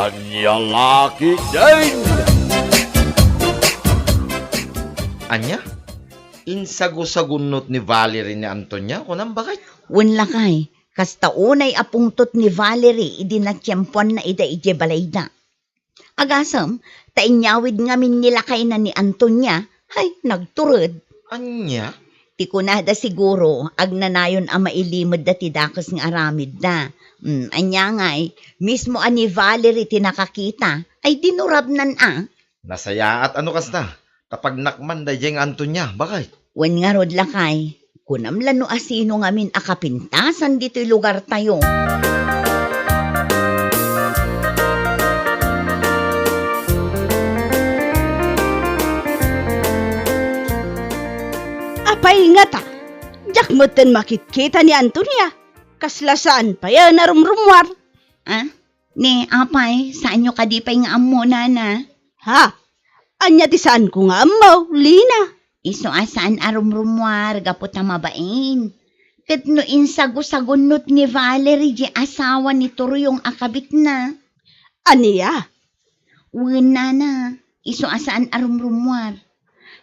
Anya laki din! Anya? Insago-sagunot ni Valerie ni Antonia? Kunang bakit? Wala kay, kasta unay apungtot ni Valerie idi na tiyempuan na ida ije balayda. Agasam, tainyawid ngamin nila kay na ni Antonia, ay nagturod. Anya? Ti kunada siguro, agnanayon ang mailimod da ti dakas ng aramid da. Anya ngay, mismo ani Valerie tinakakita, ay dinurabnan Nasaya at ano kas na? Kapag nakman da jeng Antonia, bakit? Wen nga rod lakay, kunam lano asino ngamin akapintasan dito'y lugar tayo. Apay nga ta, jak mo ten makikita ni Antonia. Kaslasaan pa yan na rumrumwar. Ne, apay, saan nyo kadipay nga amo nana? Ha? Anya ti saan ko nga amaw, Lina. Iso asaan arumrumwar, gapot na mabain. Kat no insago-sagunot ni Valerie di asawa ni Turuyong akabit na. Aniya? Wala na, iso asaan arumrumwar.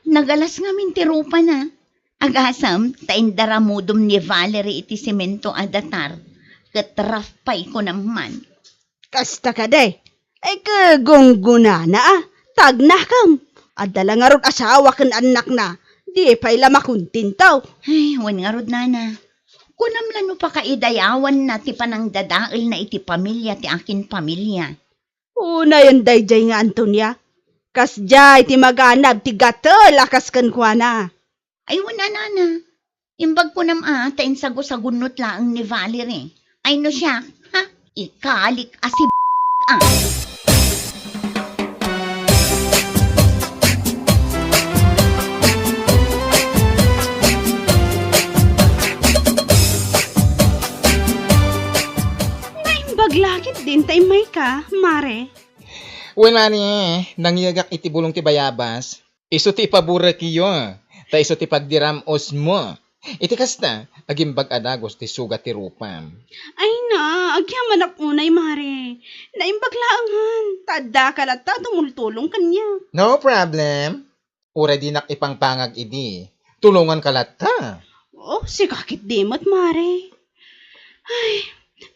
Nagalas nga mintirupa na. Agasam, taindaramudom ni Valerie iti semento adatar. Katraf pa'y ko naman. Kasta ka day. Ay kagungguna na Tagna kam. Adala nga rod asawa kan anak na. Di pa'y lamakuntintaw. Ay, wan nga rod nana. Kunam lano pa kaidayawan na ti panang dadail na iti pamilya ti akin pamilya. Una yun dayjay nga Antonia. Kasjay ti maganab ti gatel akas kan kwa na. Ay, wala nana. Imbag ko nam tain sago-sagunot laang ni Valerie. Ay no siya, ha? Ikalik asi Baglakit din tay may ka, Mare. Wala ni, nangyagak iti bulong ti bayabas. Iso ti pabura kiyo, ta iso ti pagdiram mo. Iti kasta, agimbag adagos ti sugat ti rupam. Ay na, agyaman ak unay, Mare. Naimbaglaangan, tada ka lata tumultulong kanya. No problem. Ura dinak ipangpangag idi. Tulungan ka lata. Oh, si kakit dimot, Mare. Ay,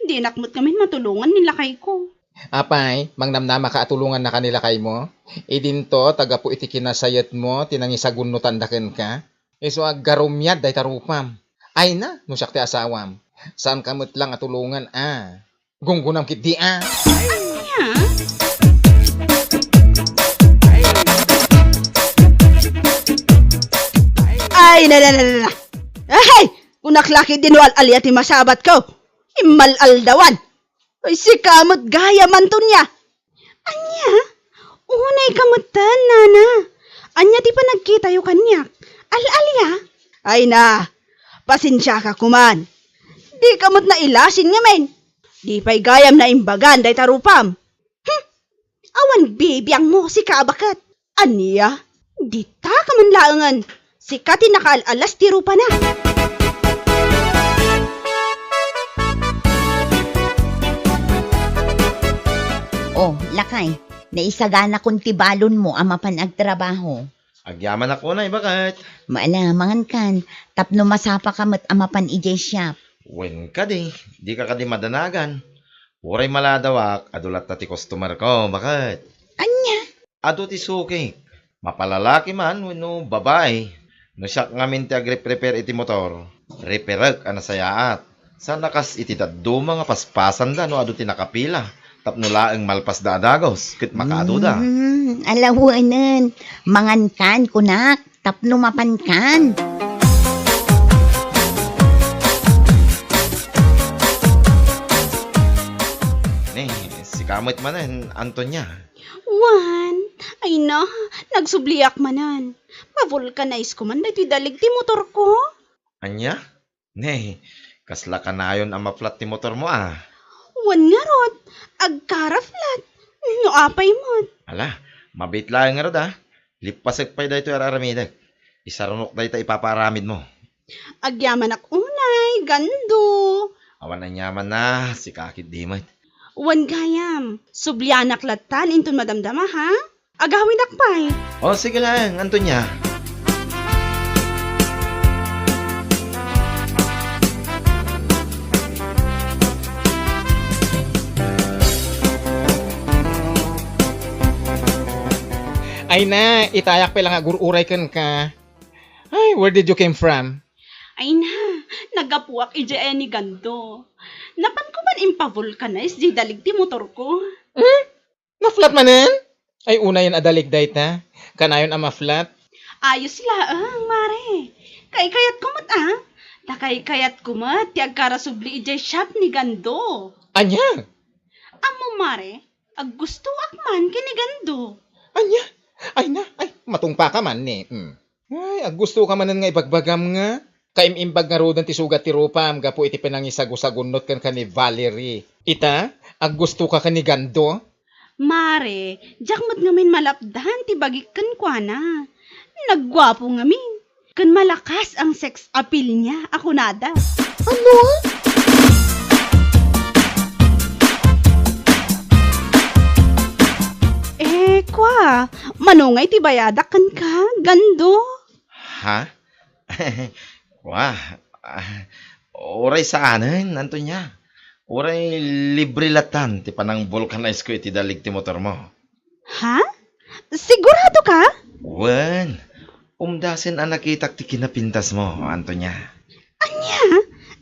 di nakmot kami matulungan nila kay ko. Apay, mangnamnama ka atulungan na kanila kay mo. Idinto, taga po iti kinasayat mo, tinangisagunutan daken ka. Iso aggarumyad day tarupam. Ay na, nusak ti asawam. Saan kamot lang atulungan Gunggunam kit di Ya? Ay, na. Ay, kunaklaki dinwal alia ti masabat ko. Imal-aldawan. Ay, si kamot gaya man to niya. Anya? Unay kamutan, nana. Anya ti pa nagkita yung kanya. Al-alya? Ay na, pasensya ka kuman. Di kamot na ilasin nga men. Di pa'y gayam na imbagan day tarupam. Awan bibiyang mo si kabakat. Anya? Di ta kaman laangan. Si Kati nakaalas ti rupa na. Oh, lakay, naisagana kong tibalon mo ang mapanagtrabaho. Agyaman ako na, bakit? Maalamangan kan, tapno masapa ka mat amapan ijay shop. Wen ka di ka madanagan. Uray maladawak, adulat na ti customer ko, bakit? Anya? Ado ti suki. Mapalalaki man, wano babae. No siya ngamin ti agre-prepare iti motor. Reperag anasayaat. Sa nakas iti daddo mga paspasan da, no ado ti nakapila. Tapno laeng malpas da adagos, kit makaado da. Alawanan, mangan kan kunak, tapno mapan kan. Si kamot manan, Antonia. Wan, ay na, nagsubliak manan. Ma-vulcanize ko man na dalig ti motor ko. Anya? Kasla ka na yun ang maplat ti motor mo Wan nga rod, agkaraflat. No apay mo. Ala, mabit lang nga rod Lipasag pa'y dahito araramidag. Isarunok dahito ipaparamid mo. Agyaman ak unay, gando. Awan na nyaman na, si kakit dimot. Wan gayam. Sublianak latan intun madamdama ha? Agawin akpay. O sige lang, Antonia. Ay na, itayak pa lang agururay kan ka. Ay, where did you came from? Ay na, nagapuak ije ni gando. Napan ko man impavulcanize di dalig ti motor ko. Na-flat manen? Ay, una yan adalig dayta. Kanayon ang ma-flat. Ayos sila mare. Kay-kayat kumat Takay-kayat kumat, ti agkarasubli ije shop ni gando. Anya? Amo mare, ag gusto akman kini gando. Anya? Ay na, ay, matungpa ka man ni. Ay, ag gusto ka manan nga ibagbagam nga. Kaim-imbag nga rodan ti sugat ti rupam, gapo iti pinangisagusagunot kan ni Valerie. Ita, ag gusto ka ni Gando? Mare, jakmat ngamin malapdan ti bagikan kwa na. Nagwapo ngamin. Kan malakas ang sex appeal niya, ako nada. Ano? Kwa, manungay ti bayadak kan ka, gando. Ha? Wah, oray saanen, Antonia. Oray libre latan, ti panang vulcanize ko iti dalig ti motor mo. Ha? Sigurado ka? Wen, umdasin ang nakitak ti kinapintas mo, Antonia. Anya?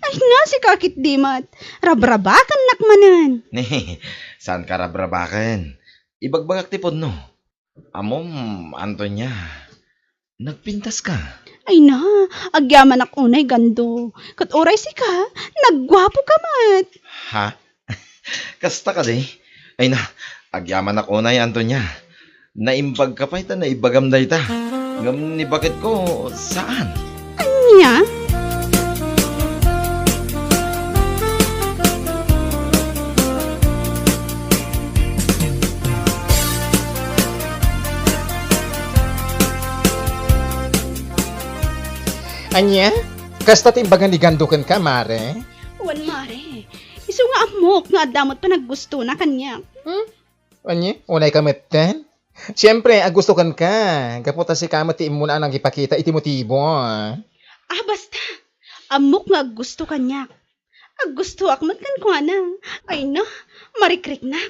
Ay na si kakit dimat. Rabrabakan nakmanan. Ni, saan ka rabrabakan? Ibagbagak ti pod no. Amom, Antonia, nagpintas ka. Ay na, agyaman ak unay gando. Kat oray si ka, nagwapo ka mat. Ha? Kasta ka di? Ay na, agyaman ako na Antonia. Naimbag ka pa ita, naibagam da ita. Ngam ni bakit ko, saan? Anya? Anya? Kasta ti imbagan ni Gando kan ka, mare? Wan mare. Isu nga amok nga damot pa naggusto na kanya. Anya? Unay ka metten? Siyempre, ag gusto kan ka. Kaputa si kamat ti imuna nang ipakita iti motibo. Basta. Amok nga gusto kanya. Ag gusto akmat kan ko na. Ay na, marikrik na.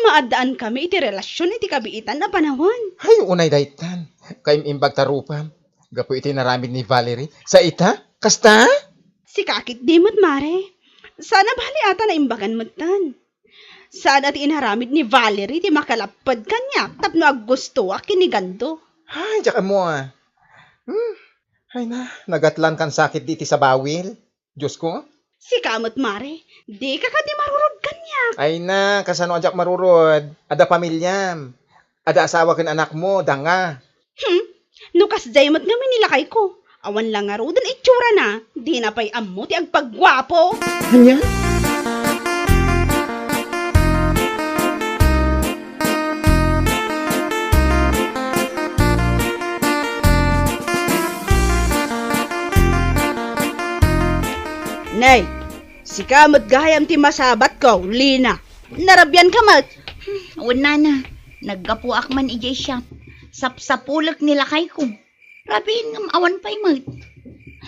Maadaan kami iti relasyon iti kabiitan na panahon. Ay, unay daytan. Kaim-imbag tarupam. Gapo iti naramid ni Valerie. Sa ita? Kasta? Si kakit dimot mare. Sana bali ata na imbagan matan. Sana ti inharamid ni Valerie ti makalapad kanya tapno ag gusto kinigando. Ay, diyan mo Ay na, nagatlan kan sakit diti sa bawil. Diyos ko. Si kamot mare, di ka di marurod kanya. Ay na, kasano ajak marurod. Ada pamilyam. Ada asawa kan anak mo, danga. Nukas jaymot nga minilakay ko. Awan lang nga rodan itsura na. Di na pa'y ammo ti agpagwapo. Anya? Nay, si kamot gayam ti masabat ko, Lina. Narabyan ka mat. Una na, naggapuak man ijay siya. Sapsapulak nila kay ko. Rabiin ngam awan pa'y mat.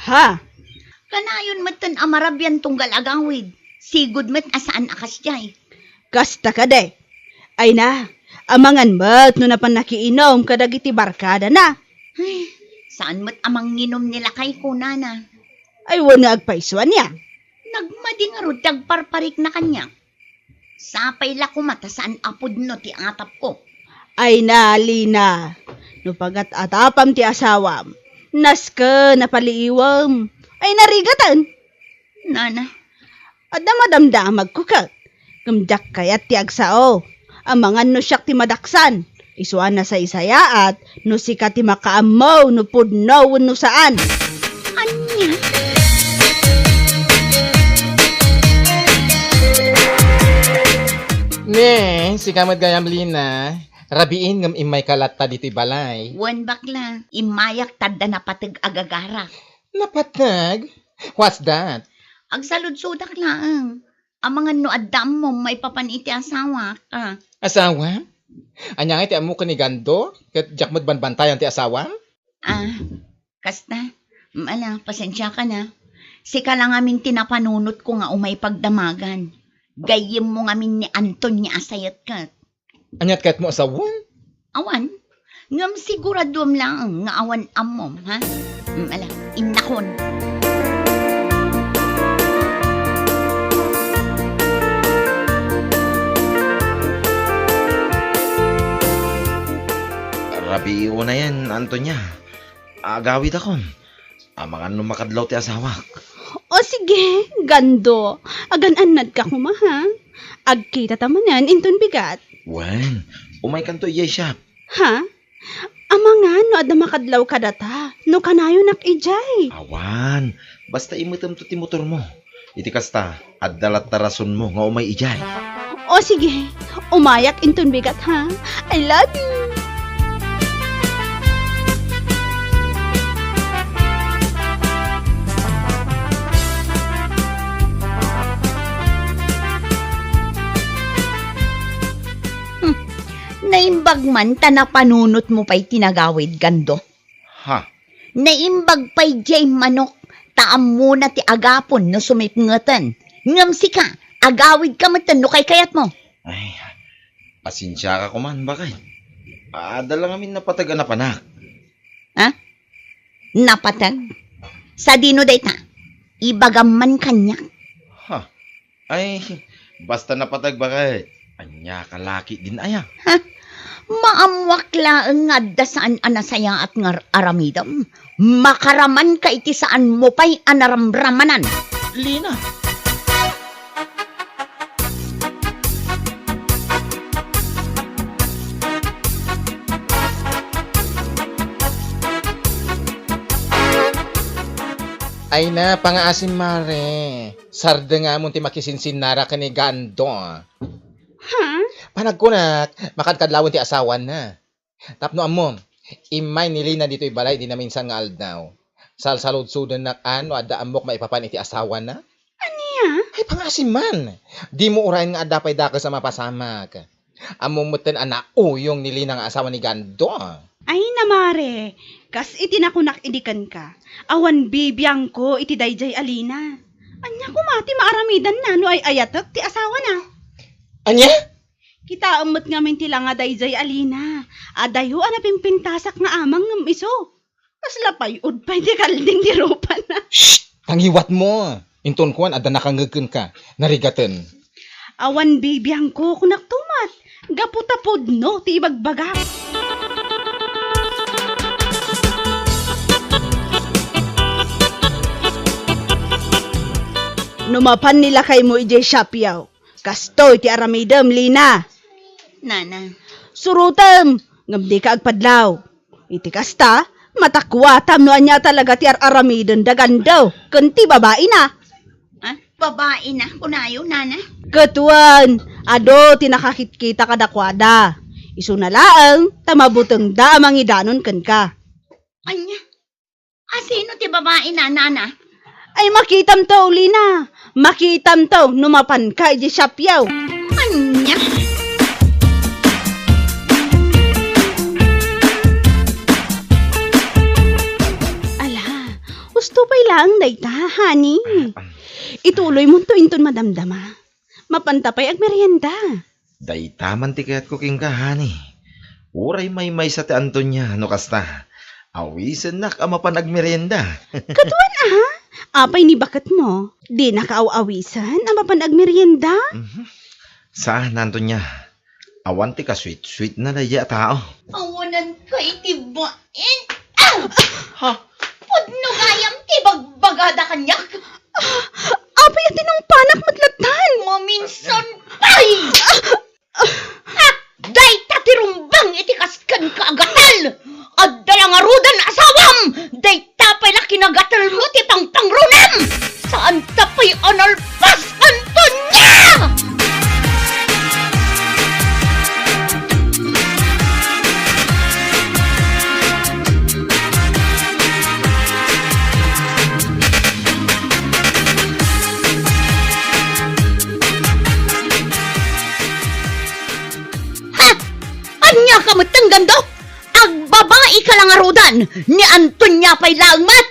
Ha? Kanayon matan amarabyan tunggal agawid. Sigud mat asaan akas jay. Kasta ka de. Ay na, amangan mat no napan nakiinom kadagiti barkada na. Ay, saan mat amang nginom nila kay ko, nana? Ay wala agpaiswan niya. Nagmadingarod tagparparik na kanya. Sapay la ko mata saan apod no ti atap ko. Ay na, Lina. No pagat atapam ti asawam. Naska napaliiwam. Ay narigatan. Nana, Adda madamdamag ko kat. Kamjak kayat ti agsao. Amangan no siyak ti madaksan. Isuan na sa isayaat. No sikat ti makaamaw no pudnaw no saan. anya? Ne, si kamat gayam Lina. Rabiin ngam imay kalata diti balay. Wan bakla, imayak tadda na patag agagara. Napatag? What's that? Agsalud-sudak lang. Ang mga noadam mo may papaniti asawa ka. Asawa? Anya nga ti amo kanigando? Kat jak mo't banbantayan ti asawa? Kasta, pasensya ka na. Sika lang amin tinapanunot ko nga umay pagdamagan. Gayim mo ngamin ni Anton niya asayat ka. Anyat kat mo asawa? Awan, ngam siguradom lang nga awan amom, ha? Inakon. Rabi na yan, Antonya. Agawid akon. Mga makadlaw ti asawa. O sige, gando. Agan-anad ka kumaha. Agkita tamanan, inton bigat. Wen, umay kanto iyay siya. Ha? Ama nga, no adda makadlaw ka data. No kanayo nak ijay. Awan, basta imutom to ti motor mo. Iti kasta, addalat tarason mo nga umay ijay. O sige, umayak inton bigat ha. I love you. Naimbag man tanapanunot mo pa'y tinagawid gando. Ha? Naimbag pa'y jay manok, taam muna ti agapon no sumipngatan. Ngam sika, agawid ka matan no kay kayat mo. Ay, pasensya ka kuman, bakay. Dala ngamin napatag na panak. Ha? Napatag? Sa dino dayta, ibagam man kanya. Ha? Ay, basta napatag bakay. Anya kalaki din aya. Ha? Maamwak laeng nga da saan anasaya at ngar aramidam. Makaraman ka iti saan mo pa'y anaramramanan. Lina. Ay na, pangaasim mare. Sarda nga mo ti makisinsinara kanigando. Ha? Panagkunak, makadkadlawon ti asawan na. Tapno amom, imay nilina dito ibalay di na minsan nga aldaw. Salsalod-sudan na ano, adda amok maipapan iti asawan na. Aniya? Ay, pangasim man. Di mo urayan nga adda pa'y daka sa mapasamak. Among mutin anak yung nilina nga asawa ni Gando. Ay namare, kas iti nakunak idikan ka. Awan bibiyang ko iti dayjay alina. Anya kumati maaramidan na no ay ayatak ti asawa na. Anya? Kita umot ngamin tila nga dayjay alina. Adayo pimpintasak nga amang ngam iso. Kas lapay udpay ti kalding ti rupa na. Shh! Tangiwat mo. Inton kuan adda nakangagken ka. Narigaten. Awan bibiyang ko kunak tumat. Gaputapod no ti ibagbagak. Numapan nila kay mo ijay shopyaw. Kastoy ti aramidam, Lina. Nana, Surutam, ngabdi ka agpadlaw. Iti kasta, matakwatam no anya talaga ti aramidam dagandaw. Kunti babae na. babae na kunayo, nana. Katuan, ado tinakakitkita kadakwada. Isu na laang, tamabuteng da amang idanon ken ka. Anya, sino ti babae na, nana? Ay makitam to, Lina. Makitam to, numapan ka iji shopyaw. Anya? Ala, gusto pa'y lang dayta, honey. Ituloy mo to inton madamdama. Mapantapay ag merienda. Daytaman ti kayat ko king kahani. Uray may sa ti Antonia, no kasta. Awisan nak ama panagmerienda. Katuan apay ni bakat mo. Di nakaaw-awisan ang mapanag merienda. Saan, Antonia? Awan ti ka sweet na naya tao. Awanan ka itibain. Ha? Pudno gayam ti bagbagada kanyak. Apay ang tinungpanak matlatan. Maminsan pay! Day tatirumbang itikaskan ka agatal! Addalang arudan asawam! Day tapay na kinagatal mo ti pangpangrunam! Saan tapay analpas, Antonia! pangarudan ni Antonia Pailang mat.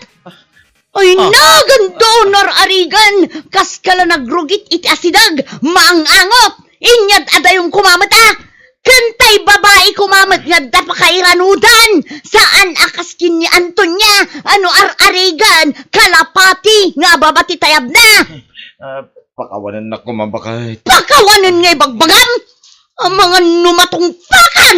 Ay nagando Arigan, kas kala nagrugit iti asidag, maangangot, inyad adayong kumamata. Kantay babae kumamat nga dapakairanudan, saan akaskin ni Antonia, ano Arigan, kalapati, nga babati tayab na. Pakawanan na ko, mabakay. Pakawanan nga'y bagbagam, ang mga numatungpakan.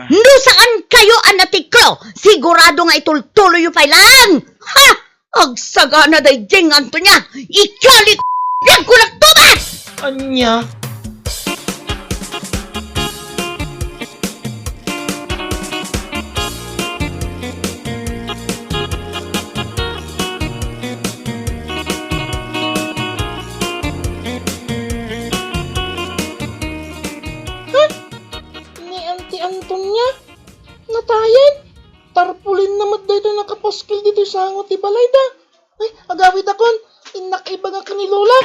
No saan kayo anatiklo, sigurado nga itultuloy yung pailang. Ha! Agsagana day jeng Antonia, ikalit yung kulak tubat! Anya? Ni Auntie Antonia, natayan. Tarpulin naman dito nakapaskil dito sa angot ti balay da. Ay, agawid akon. Inak iba nga kanilola.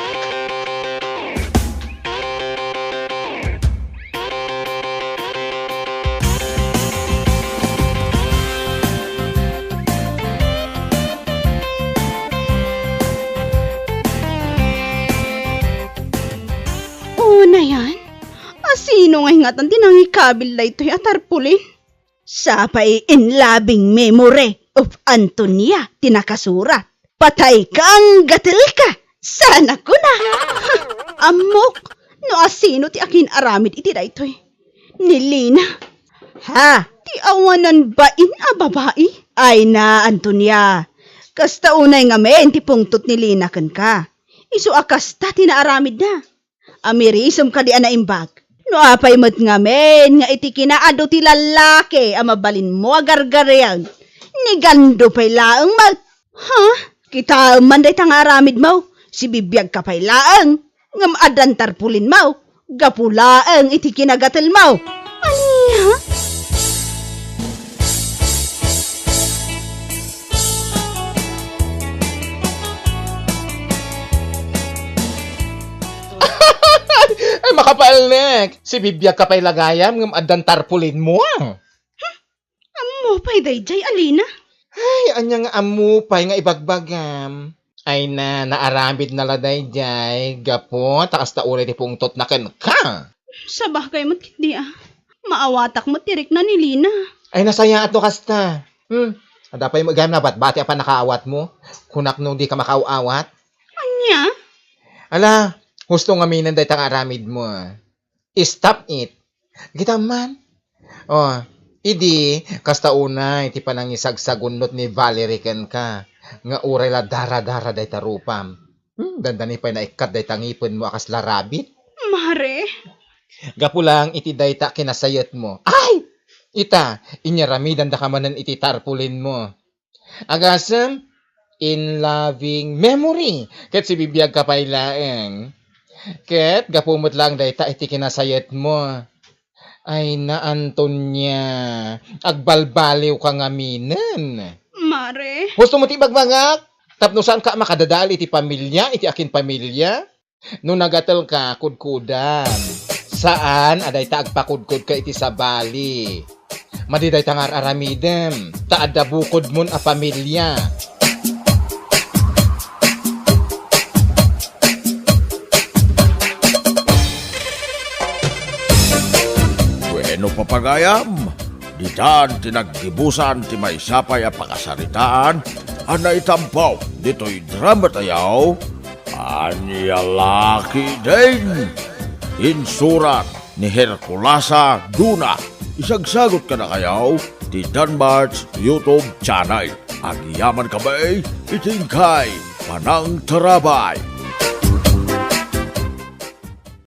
Oo na yan. Asino nga hingatan tinangikabil na ito'y atarpulin? Sapay in labing memory of Antonia tinakasurat. Patay kang gatil ka. Sana ko na. Amok. No asino ti akin aramid iti da ito'y. Nilina. Ha? Ti awanan ba in a babae? Ay na, Antonia. Kasta unay nga men ti pungtot ni Lina kan ka. Isu akasta ti naaramid na. Amirisom ka di ana imbag. No apay mo't nga men, nga iti kinaado ti lalaki, amabalin mo agargareang. Ni gando pa'y laang mag. Ha? Kita man day tang aramid mo, si bibiyag ka pa'y laang. Ngam adan tarpulin mo, gapulaang iti kinagatil mo. Anya? Ay, makapalnek. Si bibiyag ka pa'y lagayam ngam adan tarpulin mo. Amo pa'y dayjay, Alina. Ay, anya nga amupay nga ibagbagam. Ay na, naarambid na laday jay. Gapo, takas ta ulit ipungtot na ken ka. Sabah kay mo't kiti Maawatak mo tirik na ni Lina. Ay, nasaya ato kasta. Adapay mo gam na ba't bati pa nakaawat mo? Kunak nung di ka makaawat? Anya? Ala, gusto nga minan day tang aramid mo. Stop it. Kita man. Oh, idi, kasta una, iti pa nang isagsagunot ni Valerie ken ka. Nga uray la dara-dara day tarupam. Dandani pa na ikat day tangipon mo akas larabit. Mare. Gapulang iti day ta kinasayot mo. Ay! Ita, inyaramidan da kamanan iti tarpulin mo. Agasem, in loving memory. Ket si bibiyag ka pa'y laeng. Ket, gapumot lang day ta iti kinasayot mo. Ay na Antonia, agbalbaliw ka nga minen. Mare. Gusto mo ti bagbangak? Tapno saan ka makadadali iti pamilya, iti akin pamilya? No nagatel ka, kudkudan. Saan? Aday ta agpakudkud ka iti sa bali. Madiday tangar aramidem. Taada bukod mon a pamilya. Bueno papagayam, ditan tinagdibusan ti may sapay a pakasaritaan, ana itampaw dito'y drama tayaw, anya laki din. Insurat ni Herculasa Duna. Isagsagot ka na kayaw ti Danmar's YouTube channel. Agyaman ka ba'y itingkay panang tarabay.